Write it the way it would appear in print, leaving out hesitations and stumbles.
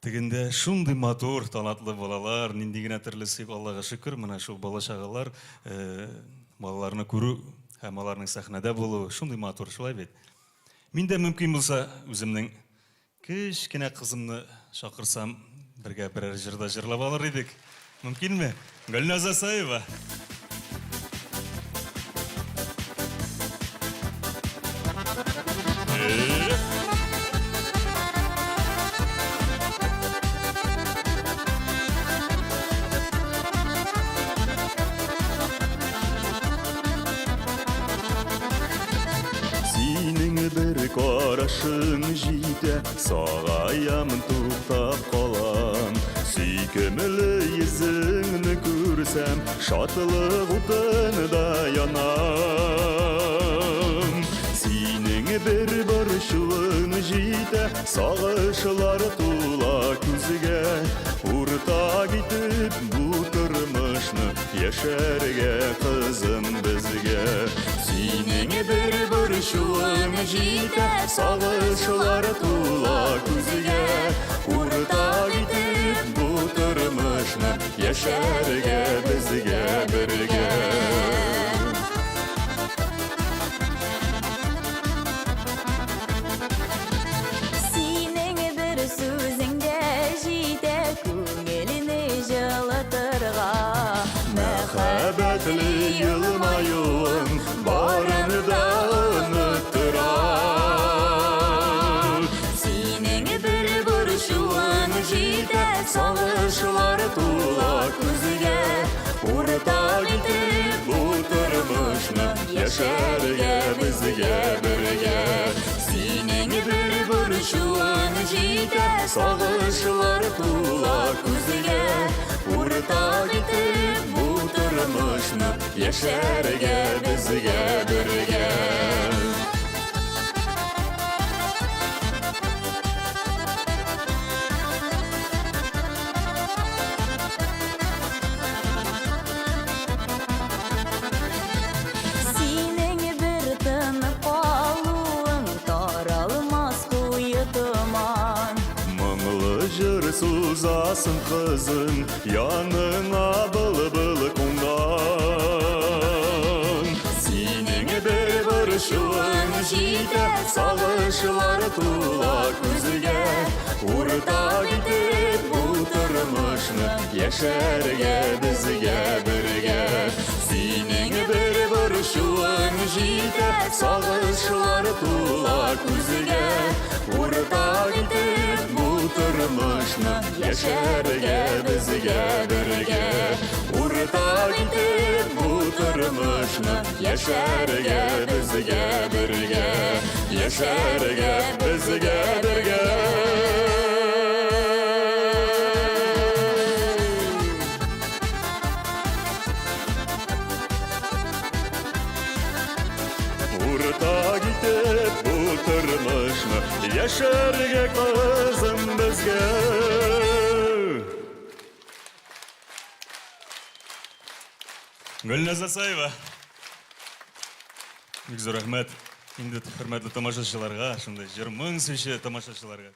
Тегенде шундый матур, талантлы балалар, нинди генә төрле сыйк, Аллага шөкер, менә шул бала чагалар, балаларны күрү һәм аларның сәхнәдә булуы шундый матур, шулай бит. Мин дә мөмкин булса, үземнең кечкенә кызымны чакырсам, бергә берәр җырда җырлап алыр идек. Мөмкинме? Гөлназ Асаева. Синең бер карашың җитә, сагаямын туктап калам. Сөйкемле йөзеңне күрсәм, шатлык утында янам. Синең бер борчуың җитә, сагышлар тула күзгә. Урта китеп бу тормышны яшәргә кызым безгә. Синең бер борчуың җитә, сагышлар тула күзгә. Урта китеп бу тормышны яшәргә безгә бергә. Синең бер сүзеңдә җитә күңелне җылытырга. Мәхәббәтле елмаюың барын да оныттыра. Синең бер борчуың җитә, Сагышлар тула күзгә. Урта китеп бу тормышны яшәргә безгә бергә. Синең бер борчуың җитә, Сагышлар тула күзгә. Урта китеп бу тормышны яшәргә безгә бергә. синең бер тынып калуың таралмас куе томан. Моңлы җыр сузасың кызым, яныңа былбыл кунган. Синең бер борчуың җитә, сагышлар тула күзгә. Урта китеп бу тормышны яшәргә безгә бергә. Синең бер борчуың җитә, сагышлар тула күзгә. Урта китеп бу тормышны яшәргә безгә бергә. Урта китеп бу тормышны яшәргә безгә бергә. Яшәргә безгә бергә. Урта китеп бу тормышны яшәргә кызым безгә. Гөлназ Асаева. Бик зур рәхмәт. Инде хөрмәтле тамашачыларга, шундай җыр моң сөюче тамашачыларга.